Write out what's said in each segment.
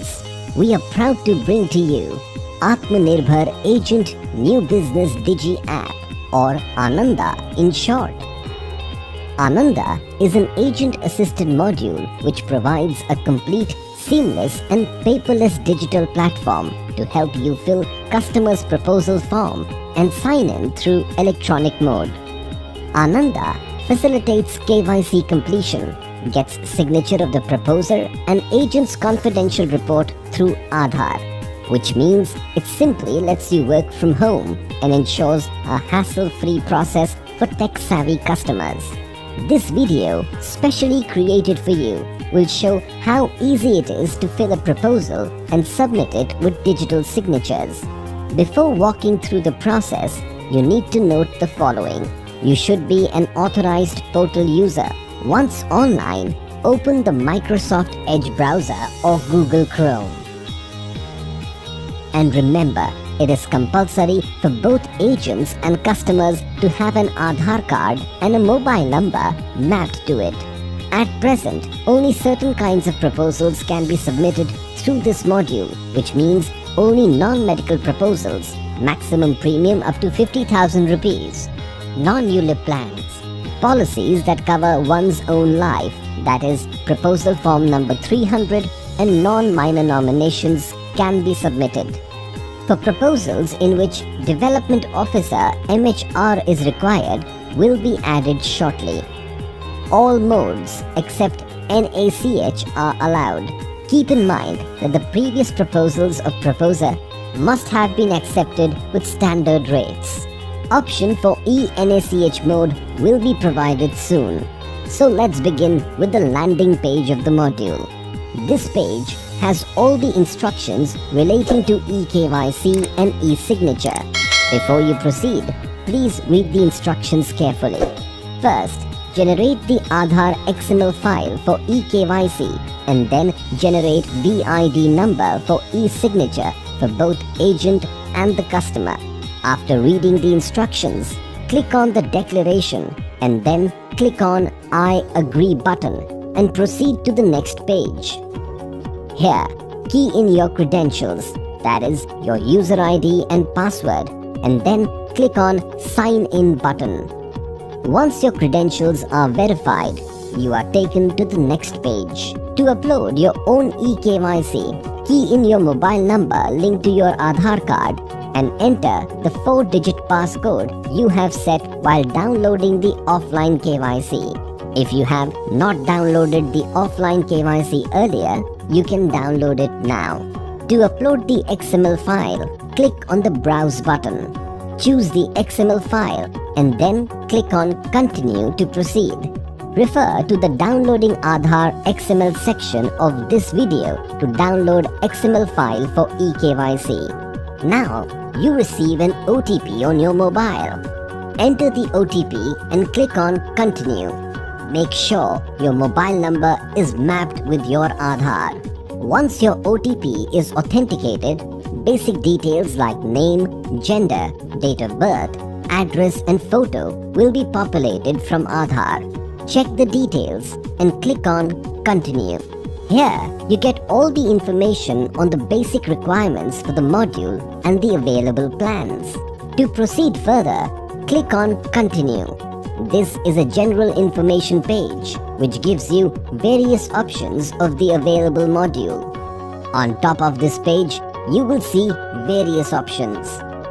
viewers, we are proud to bring to you Nirbhar Agent New Business DigiApp, or ANANDA in short. ANANDA is an agent-assisted module which provides a complete, seamless and paperless digital platform to help you fill customers' proposal form and sign in through electronic mode. ANANDA facilitates KYC completion, gets signature of the proposer and agent's confidential report through Aadhaar, which means it simply lets you work from home and ensures a hassle-free process for tech-savvy customers. This video, specially created for you, will show how easy it is to fill a proposal and submit it with digital signatures. Before walking through the process, you need to note the following. You should be an authorized portal user. Once online, open the Microsoft Edge browser or Google Chrome. And remember, it is compulsory for both agents and customers to have an Aadhaar card and a mobile number mapped to it. At present, only certain kinds of proposals can be submitted through this module, which means only non-medical proposals, maximum premium up to 50,000 rupees, non-ULIP plans, policies that cover one's own life, that is, proposal form number 300, and non-minor nominations can be submitted. For proposals in which Development Officer MHR is required will be added shortly. All modes except NACH are allowed. Keep in mind that the previous proposals of proposer must have been accepted with standard rates. Option for e-NACH mode will be provided soon. So let's begin with the landing page of the module. This page has all the instructions relating to e-KYC and e-signature. Before you proceed, please read the instructions carefully. First, generate the Aadhaar XML file for e-KYC and then generate BID number for e-signature for both agent and the customer. After reading the instructions, click on the declaration and then click on I agree button and proceed to the next page. Here, key in your credentials, that is your user ID and password, and then click on Sign In button. Once your credentials are verified, you are taken to the next page. To upload your own e-KYC, key in your mobile number linked to your Aadhaar card and enter the 4-digit passcode you have set while downloading the offline KYC. If you have not downloaded the offline KYC earlier, you can download it now. To upload the XML file, click on the Browse button. Choose the XML file and then click on Continue to proceed. Refer to the Downloading Aadhaar XML section of this video to download XML file for e-KYC. Now, you receive an OTP on your mobile. Enter the OTP and click on Continue. Make sure your mobile number is mapped with your Aadhaar. Once your OTP is authenticated, basic details like name, gender, date of birth, address and photo will be populated from Aadhaar. Check the details and click on Continue. Here, you get all the information on the basic requirements for the module and the available plans. To proceed further, click on Continue. This is a general information page which gives you various options of the available module. On top of this page, you will see various options.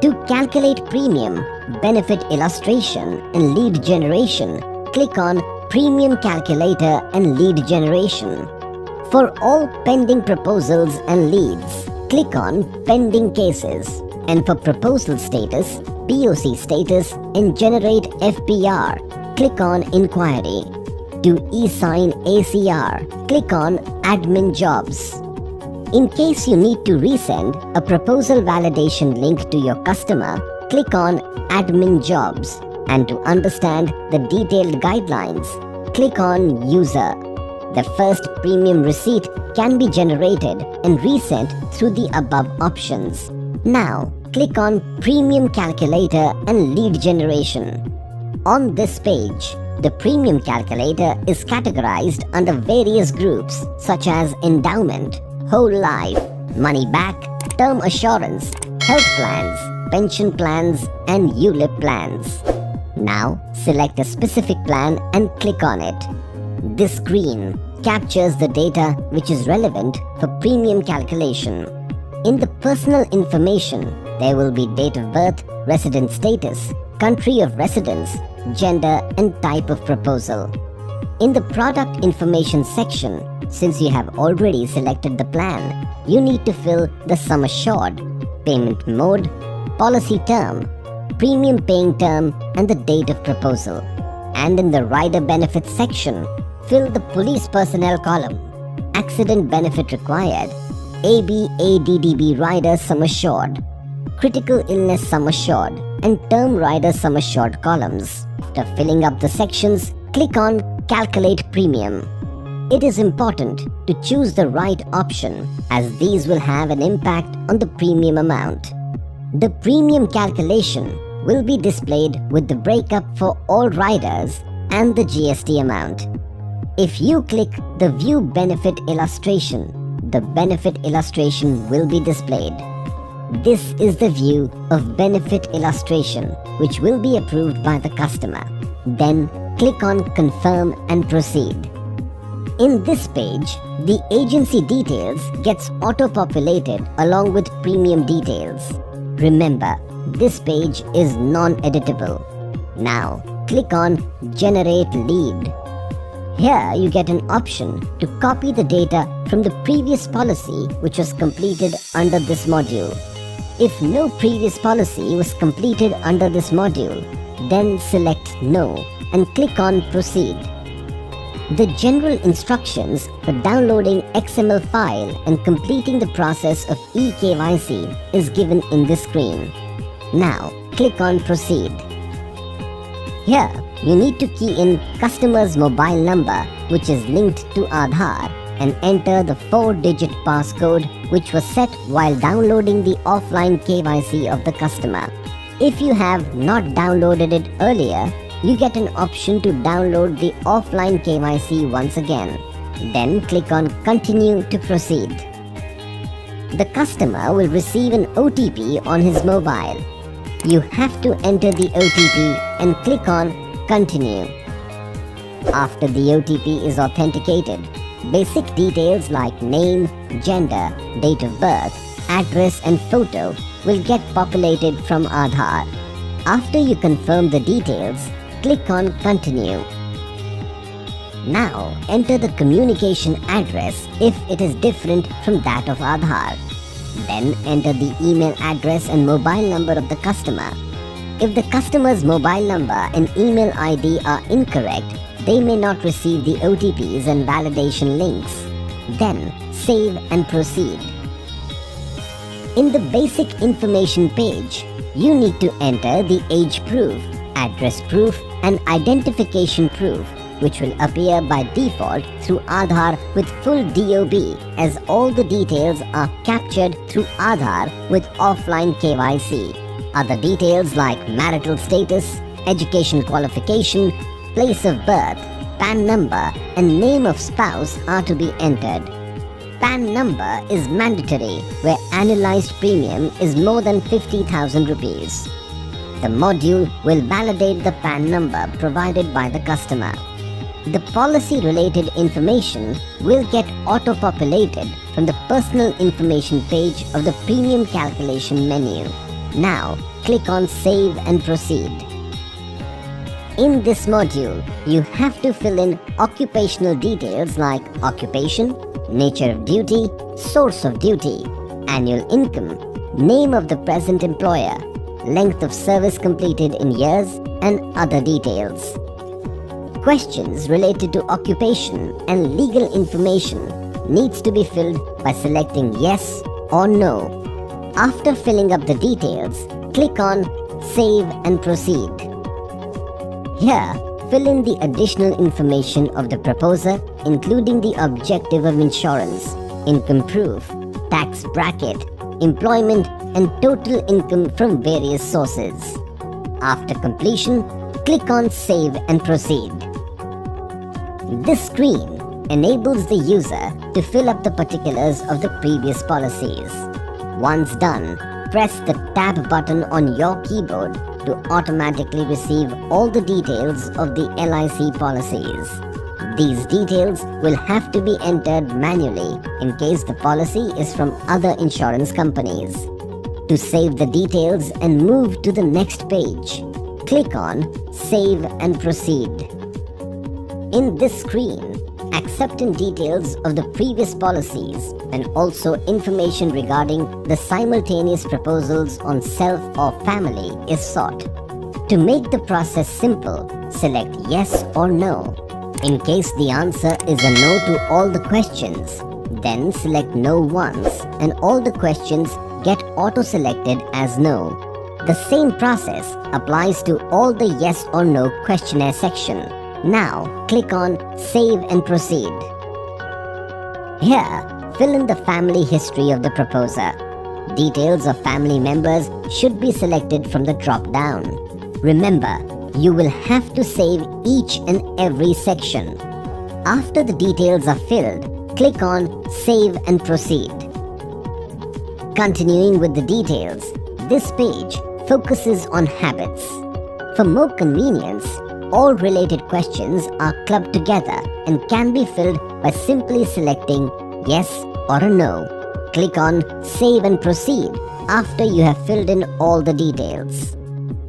To calculate premium, benefit illustration and lead generation, click on Premium Calculator and Lead Generation. For all pending proposals and leads, click on Pending Cases. And for proposal status, POC status and generate FPR, click on Inquiry. To e-sign ACR, click on Admin Jobs. In case you need to resend a proposal validation link to your customer, click on Admin Jobs. And to understand the detailed guidelines, click on User. The first premium receipt can be generated and resent through the above options. Now, click on Premium Calculator and Lead Generation. On this page, the Premium Calculator is categorized under various groups such as endowment, whole life, money back, term assurance, health plans, pension plans, and ULIP plans. Now, select a specific plan and click on it. This screen captures the data which is relevant for premium calculation. In the personal information, there will be date of birth, resident status, country of residence, gender, and type of proposal. In the product information section, since you have already selected the plan, you need to fill the sum assured, payment mode, policy term, premium paying term, and the date of proposal. And in the rider benefits section, fill the police personnel column, accident benefit required, ABADDB rider sum assured, critical illness sum assured, and term rider sum assured columns. After filling up the sections, click on Calculate Premium. It is important to choose the right option as these will have an impact on the premium amount. The premium calculation will be displayed with the breakup for all riders and the GST amount. If you click the View Benefit Illustration, the benefit illustration will be displayed. This is the view of benefit illustration, which will be approved by the customer. Then click on Confirm and Proceed. In this page, the agency details gets auto-populated along with premium details. Remember, this page is non-editable. Now, click on Generate Lead. Here you get an option to copy the data from the previous policy which was completed under this module. If no previous policy was completed under this module, then select No and click on Proceed. The general instructions for downloading XML file and completing the process of e-KYC is given in this screen. Now, click on Proceed. Here, you need to key in customer's mobile number which is linked to Aadhaar and enter the 4-digit passcode which was set while downloading the offline KYC of the customer. If you have not downloaded it earlier, you get an option to download the offline KYC once again. Then click on Continue to proceed. The customer will receive an OTP on his mobile. You have to enter the OTP and click on Continue. After the OTP is authenticated, basic details like name, gender, date of birth, address and photo will get populated from Aadhaar. After you confirm the details, click on Continue. Now enter the communication address if it is different from that of Aadhaar. Then enter the email address and mobile number of the customer. If the customer's mobile number and email ID are incorrect, they may not receive the OTPs and validation links. Then save and proceed. In the basic information page, you need to enter the age proof, address proof, and identification proof, which will appear by default through Aadhaar with full DOB, as all the details are captured through Aadhaar with offline KYC. Other details like marital status, education qualification, place of birth, PAN number, and name of spouse are to be entered. PAN number is mandatory where annualized premium is more than 50,000 rupees. The module will validate the PAN number provided by the customer. The policy-related information will get auto-populated from the personal information page of the premium calculation menu. Now, click on Save and Proceed. In this module, you have to fill in occupational details like occupation, nature of duty, source of duty, annual income, name of the present employer, length of service completed in years, and other details. Questions related to occupation and legal information needs to be filled by selecting yes or no. After filling up the details, click on Save and Proceed. Here, fill in the additional information of the proposer, including the objective of insurance, income proof, tax bracket, employment, and total income from various sources. After completion, click on Save and Proceed. This screen enables the user to fill up the particulars of the previous policies. Once done, press the Tab button on your keyboard to automatically receive all the details of the LIC policies. These details will have to be entered manually in case the policy is from other insurance companies. To save the details and move to the next page, click on Save and Proceed. In this screen, acceptance details of the previous policies and also information regarding the simultaneous proposals on self or family is sought. To make the process simple, select Yes or No. In case the answer is a no to all the questions, then select No once and all the questions get auto-selected as no. The same process applies to all the yes or no questionnaire section. Now, click on Save and Proceed. Here, fill in the family history of the proposer. Details of family members should be selected from the drop-down. Remember, you will have to save each and every section. After the details are filled, click on Save and Proceed. Continuing with the details, this page focuses on habits. For more convenience, all related questions are clubbed together and can be filled by simply selecting Yes or a No. Click on Save and Proceed after you have filled in all the details.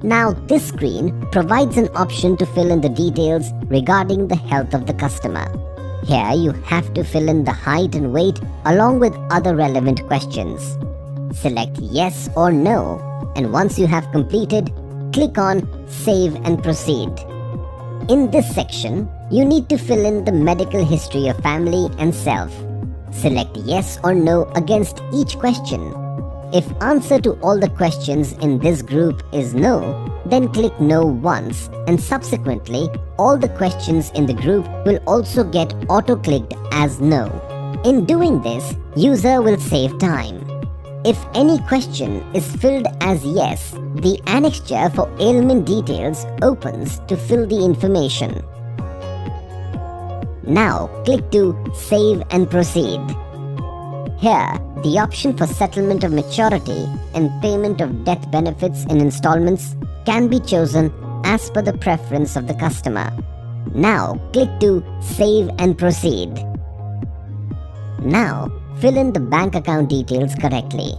Now this screen provides an option to fill in the details regarding the health of the customer. Here you have to fill in the height and weight along with other relevant questions. Select Yes or No, and once you have completed, click on Save and Proceed. In this section, you need to fill in the medical history of family and self. Select Yes or No against each question. If answer to all the questions in this group is no, then click No once and subsequently all the questions in the group will also get auto-clicked as no. In doing this, user will save time. If any question is filled as yes, the annexure for ailment details opens to fill the information. Now click to Save and Proceed. Here, the option for settlement of maturity and payment of death benefits in installments can be chosen as per the preference of the customer. Now, click to Save and Proceed. Now, fill in the bank account details correctly.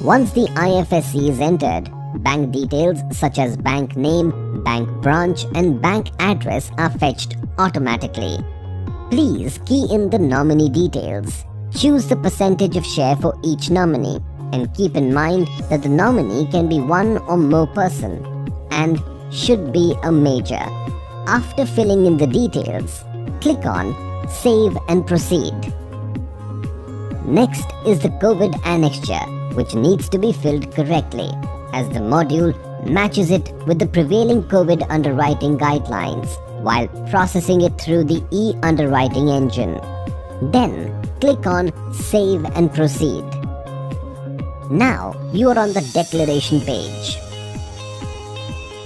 Once the IFSC is entered, bank details such as bank name, bank branch, and bank address are fetched automatically. Please key in the nominee details. Choose the percentage of share for each nominee and keep in mind that the nominee can be one or more person and should be a major. After filling in the details, click on Save and Proceed. Next is the COVID annexure, which needs to be filled correctly as the module matches it with the prevailing COVID underwriting guidelines while processing it through the e-underwriting engine. Then, click on Save and Proceed. Now, you are on the declaration page.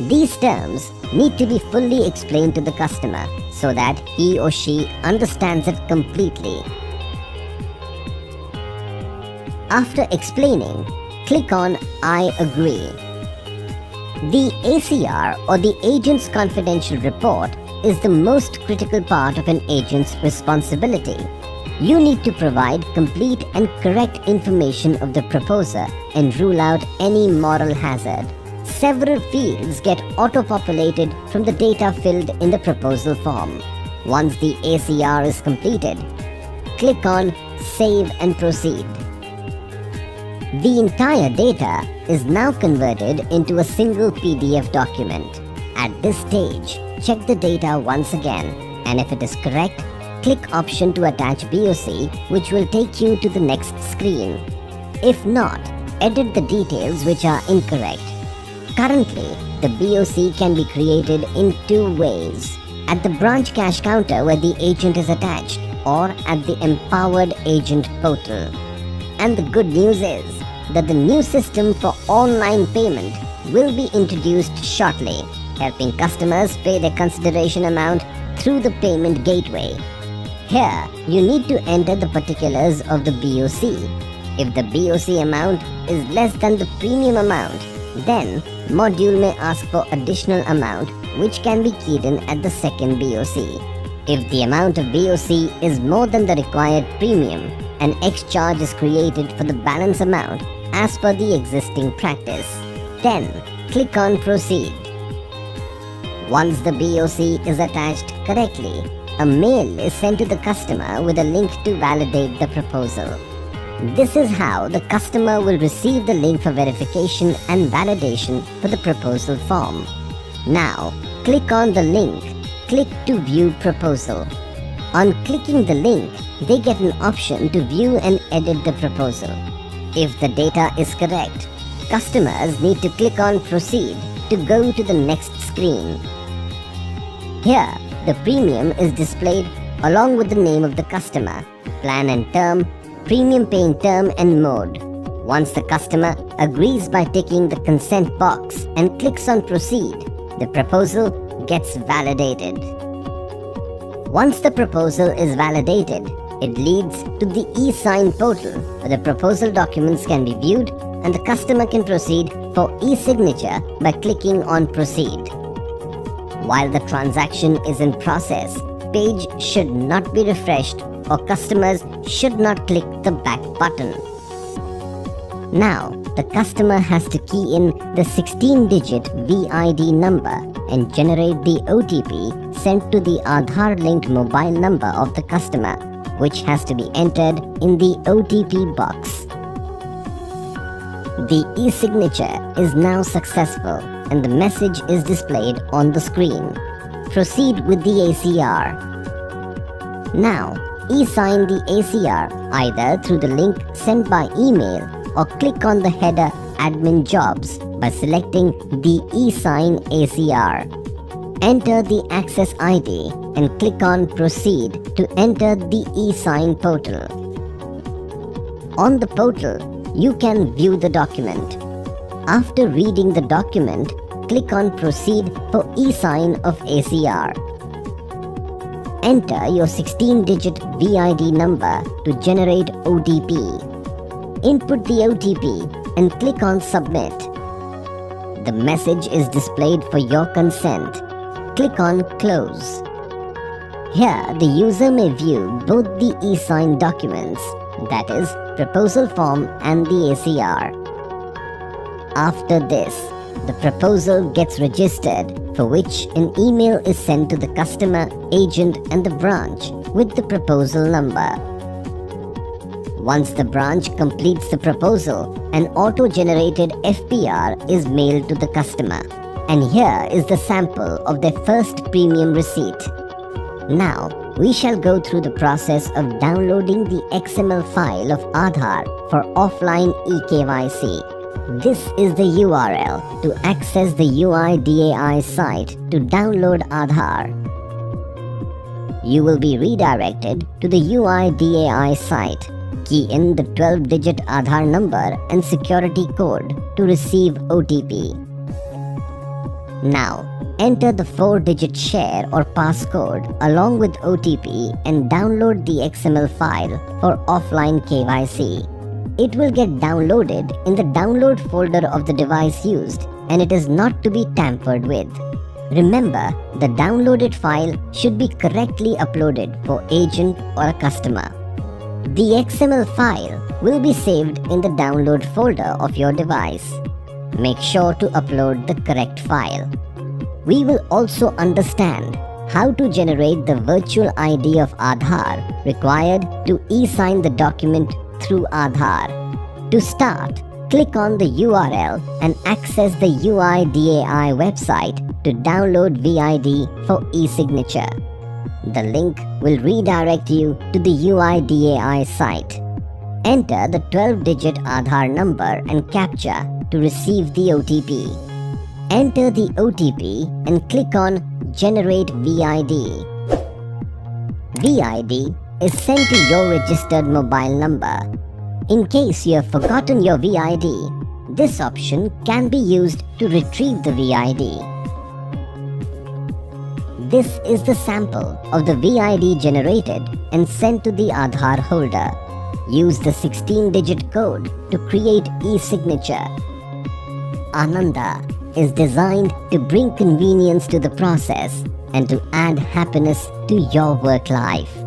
These terms need to be fully explained to the customer so that he or she understands it completely. After explaining, click on I agree. The ACR or the Agent's Confidential Report is the most critical part of an agent's responsibility. You need to provide complete and correct information of the proposer and rule out any moral hazard. Several fields get auto-populated from the data filled in the proposal form. Once the ACR is completed, click on Save and Proceed. The entire data is now converted into a single PDF document. At this stage, check the data once again, and if it is correct, click option to attach BOC, which will take you to the next screen. If not, edit the details which are incorrect. Currently, the BOC can be created in two ways: at the branch cash counter where the agent is attached, or at the Empowered Agent portal. And the good news is that the new system for online payment will be introduced shortly, helping customers pay their consideration amount through the payment gateway. Here, you need to enter the particulars of the BOC. If the BOC amount is less than the premium amount, then module may ask for additional amount which can be keyed in at the second BOC. If the amount of BOC is more than the required premium, an X charge is created for the balance amount as per the existing practice. Then, click on Proceed. Once the BOC is attached correctly, a mail is sent to the customer with a link to validate the proposal. This is how the customer will receive the link for verification and validation for the proposal form. Now, click on the link. Click to view proposal. On clicking the link, they get an option to view and edit the proposal. If the data is correct, customers need to click on Proceed to go to the next screen. Here, the premium is displayed along with the name of the customer, plan and term, premium paying term and mode. Once the customer agrees by ticking the consent box and clicks on Proceed, the proposal gets validated. Once the proposal is validated, it leads to the e-sign portal where the proposal documents can be viewed and the customer can proceed for e-signature by clicking on Proceed. While the transaction is in process, page should not be refreshed or customers should not click the back button. Now, the customer has to key in the 16-digit VID number and generate the OTP sent to the Aadhaar-linked mobile number of the customer, which has to be entered in the OTP box. The e-signature is now successful and the message is displayed on the screen. Proceed with the ACR. Now, e-sign the ACR either through the link sent by email or click on the header Admin Jobs by selecting the e-sign ACR. Enter the access ID and click on Proceed to enter the e-sign portal. On the portal, you can view the document. After reading the document, click on Proceed for e-sign of ACR. Enter your 16-digit VID number to generate OTP. Input the OTP and click on Submit. The message is displayed for your consent. Click on Close. Here, the user may view both the e-sign documents, that is, proposal form and the ACR. After this, the proposal gets registered, for which an email is sent to the customer, agent and the branch with the proposal number. Once the branch completes the proposal, an auto-generated FPR is mailed to the customer. And here is the sample of their first premium receipt. Now, we shall go through the process of downloading the XML file of Aadhaar for offline e-KYC. This is the URL to access the UIDAI site to download Aadhaar. You will be redirected to the UIDAI site. Key in the 12-digit Aadhaar number and security code to receive OTP. Now, enter the 4-digit share or passcode along with OTP and download the XML file for offline KYC. It will get downloaded in the download folder of the device used and it is not to be tampered with. Remember, the downloaded file should be correctly uploaded for agent or a customer. The XML file will be saved in the download folder of your device. Make sure to upload the correct file. We will also understand how to generate the virtual ID of Aadhaar required to e-sign the document through Aadhaar. To start, click on the URL and access the UIDAI website to download VID for e-signature. The link will redirect you to the UIDAI site. Enter the 12-digit Aadhaar number and CAPTCHA to receive the OTP. Enter the OTP and click on Generate VID. VID is sent to your registered mobile number. In case you have forgotten your VID, this option can be used to retrieve the VID. This is the sample of the VID generated and sent to the Aadhaar holder. Use the 16-digit code to create e-signature. ANANDA is designed to bring convenience to the process and to add happiness to your work life.